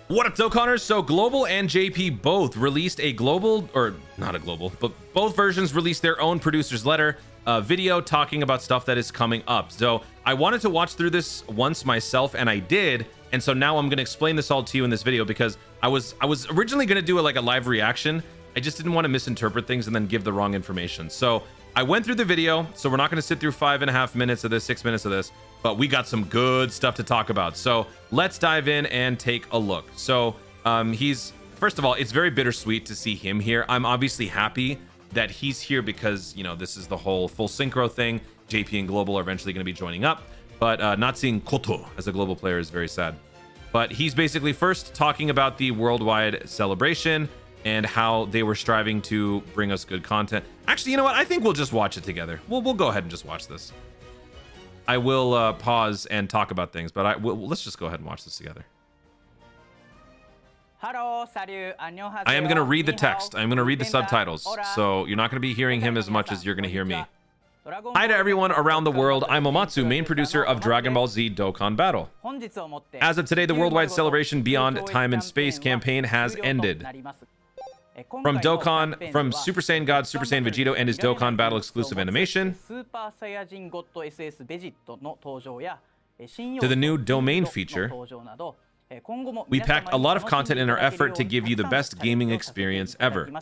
What up, Dokkanners? So Global and JP both released a global, or not a global, but both versions released their own producer's letter video talking about stuff that is coming up. So I wanted to watch through this once myself, and I did. And so now I'm going to explain this all to you in this video because I was originally going to do a live reaction. I just didn't want to misinterpret things and then give the wrong information. So I went through the video. So we're not going to sit through 5.5 minutes of this, 6 minutes of this, but we got some good stuff to talk about. So let's dive in and take a look. So first of all, it's very bittersweet to see him here. I'm obviously happy that he's here because, you know, this is the whole full synchro thing. JP and Global are eventually going to be joining up, but not seeing Koto as a global player is very sad. But he's basically first talking about the worldwide celebration and how they were striving to bring us good content. Actually, you know what? I think we'll just watch it together. We'll go ahead and just watch this. I will pause and talk about things, but let's just go ahead and watch this together. I am going to read the text. I'm going to read the subtitles. So you're not going to be hearing him as much as you're going to hear me. Hi to everyone around the world. I'm Omatsu, main producer of Dragon Ball Z Dokkan Battle. As of today, the worldwide celebration Beyond Time and Space campaign has ended. From Super Saiyan God, Super Saiyan Vegito and his Dokkan Battle exclusive animation, to the new domain feature, we packed a lot of content in our effort to give you the best gaming experience ever.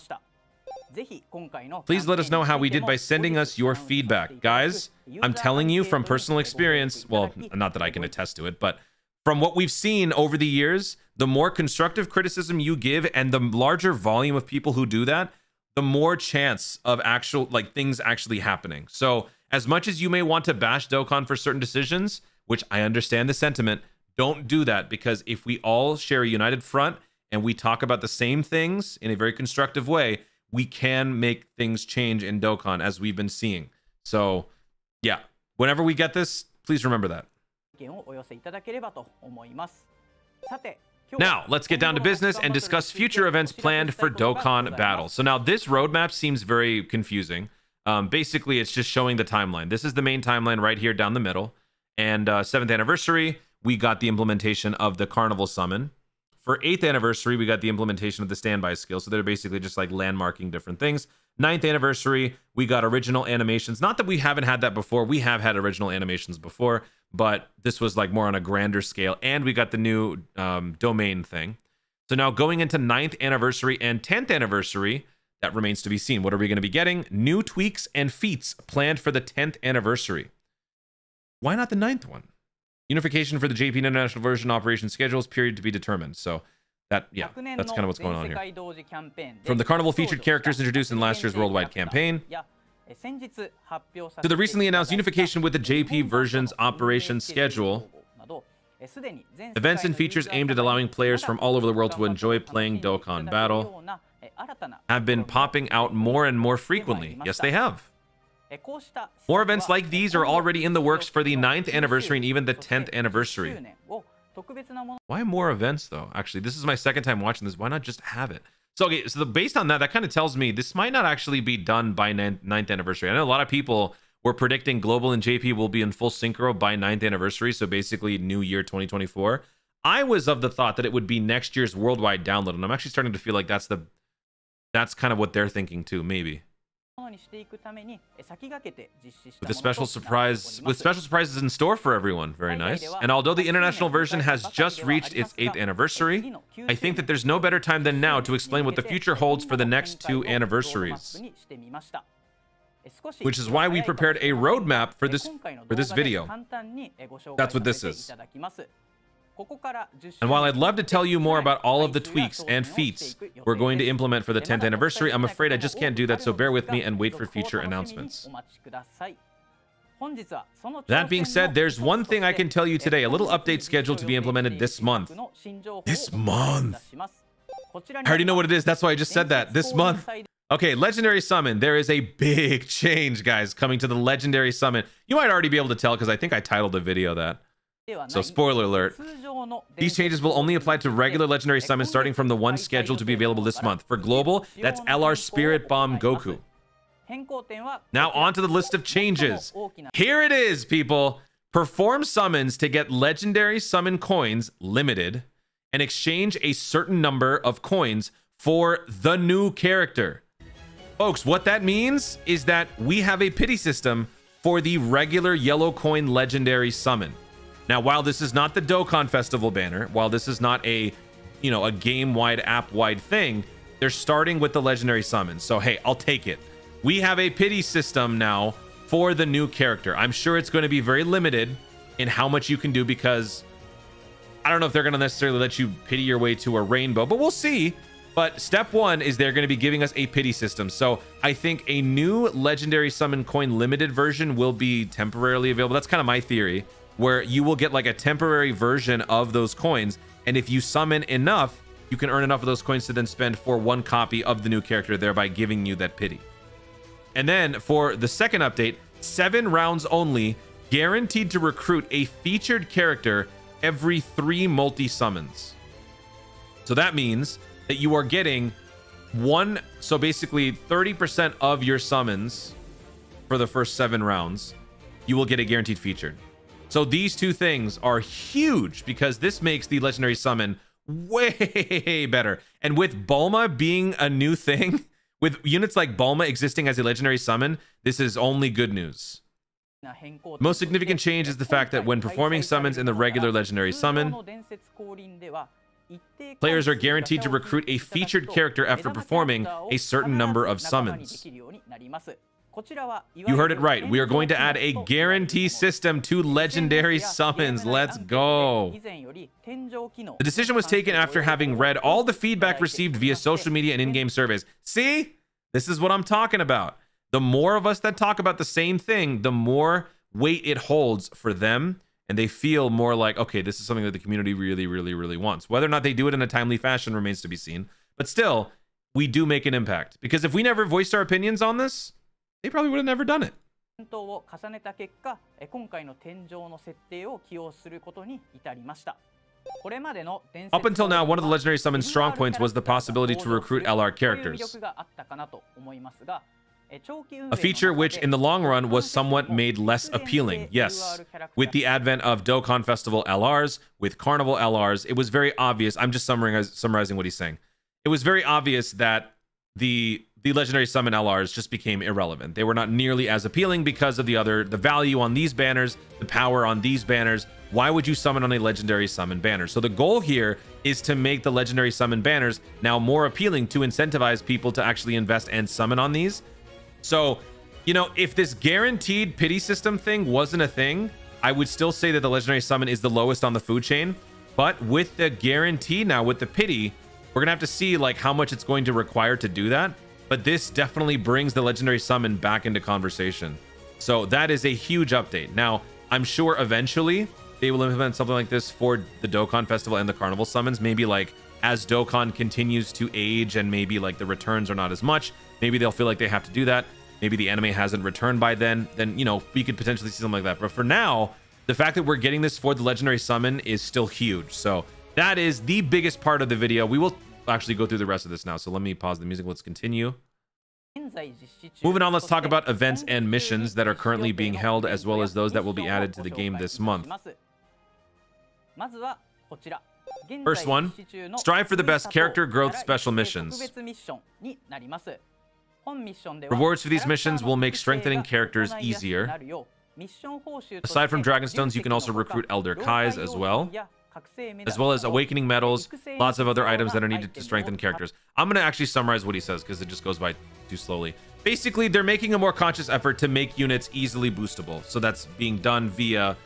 Please let us know how we did by sending us your feedback. Guys, I'm telling you from personal experience, well, not that I can attest to it, but from what we've seen over the years, the more constructive criticism you give and the larger volume of people who do that, the more chance of things actually happening. So as much as you may want to bash Dokkan for certain decisions, which I understand the sentiment, don't do that, because if we all share a united front and we talk about the same things in a very constructive way, we can make things change in Dokkan, as we've been seeing. So yeah, whenever we get this, please remember that. Now, let's get down to business and discuss future events planned for Dokkan Battle. So now this roadmap seems very confusing. Basically, it's just showing the timeline. This is the main timeline right here down the middle. And 7th anniversary, we got the implementation of the Carnival Summon. For 8th anniversary, we got the implementation of the standby skill. So they're basically just like landmarking different things. 9th anniversary, we got original animations. Not that we haven't had that before. We have had original animations before, but this was like more on a grander scale. And we got the new domain thing. So now going into 9th anniversary and 10th anniversary, that remains to be seen. What are we going to be getting? New tweaks and feats planned for the 10th anniversary. Why not the 9th one? Unification for the JP International version operation schedules, period to be determined. So that, yeah, that's kind of what's going on here. From the Carnival featured characters introduced in last year's worldwide campaign, to the recently announced unification with the JP version's operation schedule, events and features aimed at allowing players from all over the world to enjoy playing Dokkan Battle have been popping out more and more frequently. Yes, they have. More events like these are already in the works for the 9th anniversary and even the 10th anniversary. Why more events, though? Actually, this is my second time watching this. Why not just have it? So, okay, so based on that, that kind of tells me this might not actually be done by 9th anniversary. I know a lot of people were predicting Global and JP will be in full synchro by 9th anniversary, so basically New Year 2024. I was of the thought that it would be next year's worldwide download, and I'm actually starting to feel like that's kind of what they're thinking too, maybe. With special surprises in store for everyone. Very nice. And although the international version has just reached its 8th anniversary, I think that there's no better time than now to explain what the future holds for the next 2 anniversaries. Which is why we prepared a roadmap for this video. That's what this is. And while I'd love to tell you more about all of the tweaks and feats we're going to implement for the 10th anniversary, I'm afraid I just can't do that, so bear with me and wait for future announcements. That being said, there's one thing I can tell you today, a little update scheduled to be implemented this month. This month! I already know what it is, that's why I just said that. This month. Okay, Legendary Summon. There is a big change, guys, coming to the Legendary Summon. You might already be able to tell because I think I titled the video that. So spoiler alert, these changes will only apply to regular legendary summons starting from the one scheduled to be available this month. For global, that's LR Spirit Bomb Goku. Now on to the list of changes. Here it is, people. Perform summons to get legendary summon coins limited and exchange a certain number of coins for the new character. Folks, what that means is that we have a pity system for the regular yellow coin legendary summon. Now, while this is not the Dokkan Festival banner, while this is not a, you know, a game-wide, app-wide thing, they're starting with the legendary summon. So, hey, I'll take it. We have a pity system now for the new character. I'm sure it's going to be very limited in how much you can do, because I don't know if they're going to necessarily let you pity your way to a rainbow, but we'll see. But step one is they're going to be giving us a pity system. So I think a new legendary summon coin limited version will be temporarily available. That's kind of my theory, where you will get like a temporary version of those coins. And if you summon enough, you can earn enough of those coins to then spend for one copy of the new character, thereby giving you that pity. And then for the second update, 7 rounds only, guaranteed to recruit a featured character every 3 multi-summons. So that means that you are getting one, so basically 30% of your summons for the first 7 rounds, you will get a guaranteed featured. So these two things are huge, because this makes the legendary summon way better. And with Bulma being a new thing, with units like Bulma existing as a legendary summon, this is only good news. The most significant change is the fact that when performing summons in the regular legendary summon, players are guaranteed to recruit a featured character after performing a certain number of summons. You heard it right. We are going to add a guarantee system to legendary summons. Let's go. The decision was taken after having read all the feedback received via social media and in-game surveys. See? This is what I'm talking about. The more of us that talk about the same thing, the more weight it holds for them. And they feel more like, okay, this is something that the community really, really, really wants. Whether or not they do it in a timely fashion remains to be seen. But still, we do make an impact. Because if we never voiced our opinions on this, they probably would have never done it. Up until now, one of the legendary summon strong points was the possibility to recruit LR characters. A feature which, in the long run, was somewhat made less appealing. Yes, with the advent of Dokkan Festival LRs, with Carnival LRs, it was very obvious. I'm just summarizing what he's saying. It was very obvious that the legendary summon LRs just became irrelevant. They were not nearly as appealing because of the value on these banners, the power on these banners. Why would you summon on a legendary summon banner? So the goal here is to make the legendary summon banners now more appealing, to incentivize people to actually invest and summon on these. So, you know, if this guaranteed pity system thing wasn't a thing, I would still say that the legendary summon is the lowest on the food chain. But with the guarantee now, with the pity, we're gonna have to see like how much it's going to require to do that. But this definitely brings the legendary summon back into conversation. So that is a huge update. Now, I'm sure eventually they will implement something like this for the Dokkan Festival and the Carnival summons. Maybe like as Dokkan continues to age and maybe like the returns are not as much, maybe they'll feel like they have to do that. Maybe the anime hasn't returned by then, you know, we could potentially see something like that. But for now, the fact that we're getting this for the legendary summon is still huge. So that is the biggest part of the video. We will actually go through the rest of this now. So let me pause the music. Let's continue. Moving on, let's talk about events and missions that are currently being held, as well as those that will be added to the game this month. First one, strive for the best character growth special missions. Rewards for these missions will make strengthening characters easier. Aside from Dragon Stones, you can also recruit Elder Kais as well as awakening medals, lots of other items that are needed to strengthen characters. I'm going to actually summarize what he says because it just goes by too slowly. Basically, they're making a more conscious effort to make units easily boostable. So that's being done via,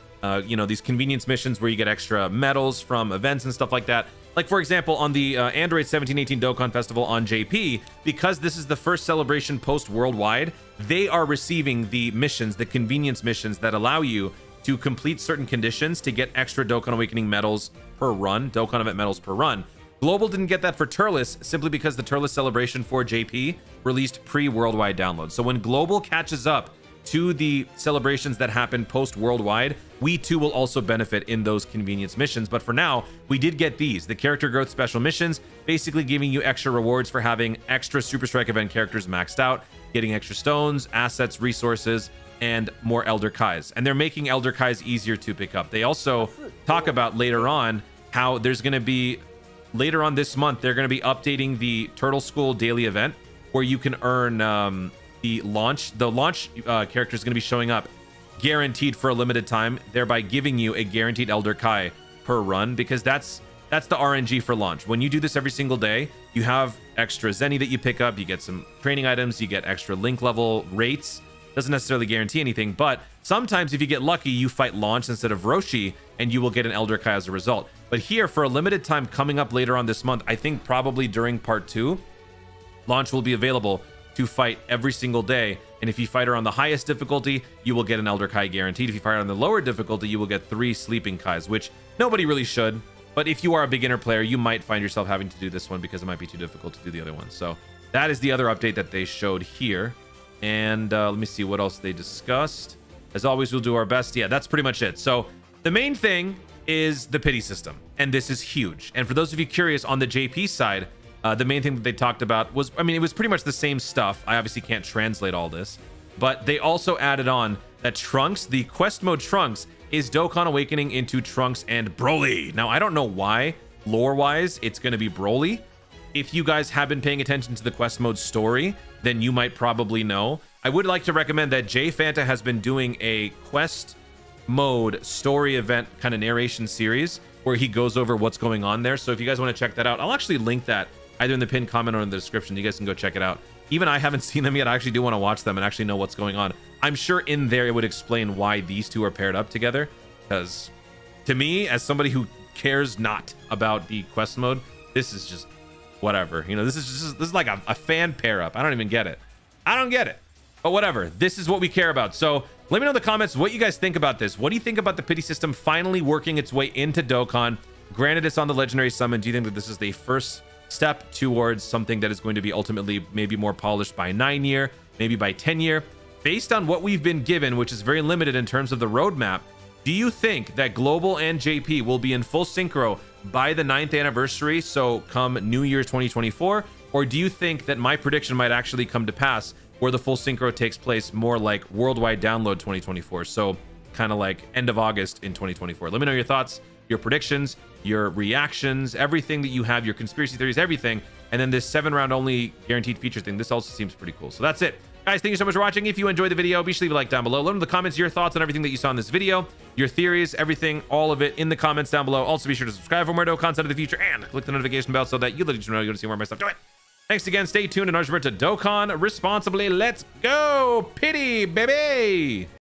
you know, these convenience missions where you get extra medals from events and stuff like that. Like, for example, on the Android 1718 Dokkan Festival on JP, because this is the first celebration post-worldwide, they are receiving the missions, the convenience missions that allow you to complete certain conditions to get extra Dokkan Awakening medals per run, Dokkan event medals per run. Global didn't get that for Turles simply because the Turles celebration for JP released pre-worldwide download. So when Global catches up to the celebrations that happen post-worldwide, we too will also benefit in those convenience missions. But for now, we did get these, the character growth special missions, basically giving you extra rewards for having extra Super Strike event characters maxed out, getting extra stones, assets, resources, and more Elder Kais. And they're making Elder Kais easier to pick up. They also talk about later on how there's going to be later on this month, they're going to be updating the Turtle School daily event where you can earn the launch. The launch character is going to be showing up guaranteed for a limited time, thereby giving you a guaranteed Elder Kai per run, because that's the RNG for launch. When you do this every single day, you have extra Zenny that you pick up, you get some training items, you get extra link level rates. Doesn't necessarily guarantee anything, but sometimes if you get lucky, you fight Launch instead of Roshi, and you will get an Elder Kai as a result. But here, for a limited time coming up later on this month, I think probably during part 2, Launch will be available to fight every single day. And if you fight her on the highest difficulty, you will get an Elder Kai guaranteed. If you fight her on the lower difficulty, you will get 3 Sleeping Kais, which nobody really should. But if you are a beginner player, you might find yourself having to do this one because it might be too difficult to do the other one. So that is the other update that they showed here. And let me see what else they discussed. As always, we'll do our best. Yeah, that's pretty much it. So the main thing is the pity system, and this is huge. And for those of you curious, on the JP side, the main thing that they talked about was, I mean, it was pretty much the same stuff. I obviously can't translate all this, but they also added on that Trunks, the quest mode Trunks, is Dokkan Awakening into Trunks and Broly. Now, I don't know why, lore-wise, it's going to be Broly. If you guys have been paying attention to the quest mode story, then you might probably know. I would like to recommend that Jay Fanta has been doing a quest mode story event kind of narration series where he goes over what's going on there. So if you guys want to check that out, I'll actually link that either in the pinned comment or in the description. You guys can go check it out. Even I haven't seen them yet. I actually do want to watch them and actually know what's going on. I'm sure in there it would explain why these two are paired up together, because to me, as somebody who cares not about the quest mode, this is just whatever. You know, this is like a fan pair up. I don't even get it. I don't get it. But whatever. This is what we care about. So let me know in the comments what you guys think about this. What do you think about the pity system finally working its way into Dokkan? Granted, it's on the Legendary Summon. Do you think that this is the first step towards something that is going to be ultimately maybe more polished by 9 year, maybe by 10 year? Based on what we've been given, which is very limited in terms of the roadmap, do you think that Global and JP will be in full synchro by the 9th anniversary, so come New Year's 2024? Or do you think that my prediction might actually come to pass, where the full synchro takes place more like worldwide download 2024, so kind of like end of August in 2024? Let me know your thoughts, your predictions, your reactions, everything that you have, your conspiracy theories, everything. And then this 7-round only guaranteed feature thing, this also seems pretty cool. So that's it. Guys, thank you so much for watching. If you enjoyed the video, be sure to leave a like down below. Let me know in the comments your thoughts on everything that you saw in this video, your theories, everything, all of it in the comments down below. Also, be sure to subscribe for more Dokkan content in the future and click the notification bell so that you literally know you're going to see more of my stuff. Do it. Thanks again. Stay tuned and remember to Dokkan responsibly. Let's go. Pity, baby.